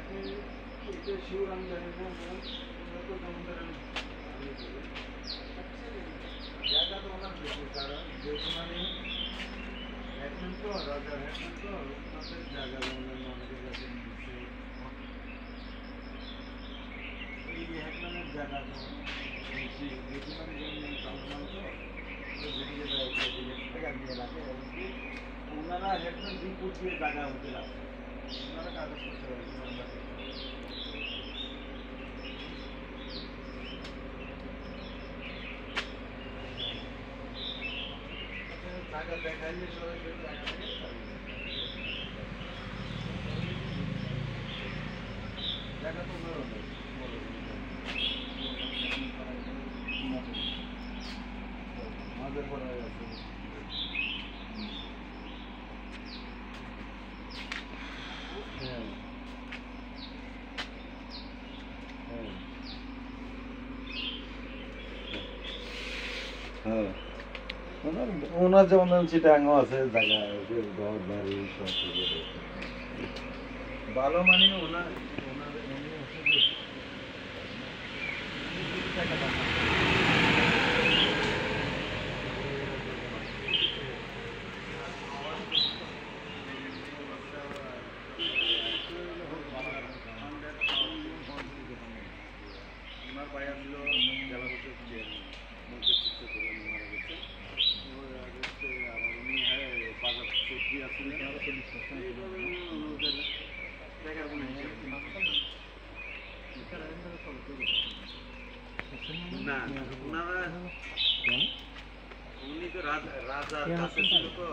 এটা শিওর আমি জানি না, তো কেমন ধরেন জায়গা তো ওনার বেশি, কারণ যেহেতু মানে হ্যাডম্যান তো রাজার হ্যাডম্যান তো ওনাদের জায়গা যেমন অনেকের কাছে নিচ্ছে, এই হ্যাডম্যানের জায়গা তো বেশি বেশি মানে যেমন সালমান তো বেরিয়ে যায় এলাকায়, ওনারা হ্যাডম্যান রিপোর্ট দিয়ে জায়গা হতে লাগছে, ওনারা কাগজ করতে পারে জায়গা দেখাইলে সবাই জায়গা থেকে জায়গা তো ওনারও নেই, আমাদের করা আছে। হ্যাঁ, ওনার যেমন চিটাঙ্গ আছে জায়গা, ঘর বাড়ি সব ভালো, মানে ওনার ওনার ভাই ছিল জেলা পরিষদ মারা গেছে, আবার উনি বাজার সবজি আসছিলেন, জায়গার কোনো না, ওনারা উনি তো রাজার কাছে ছিল তো,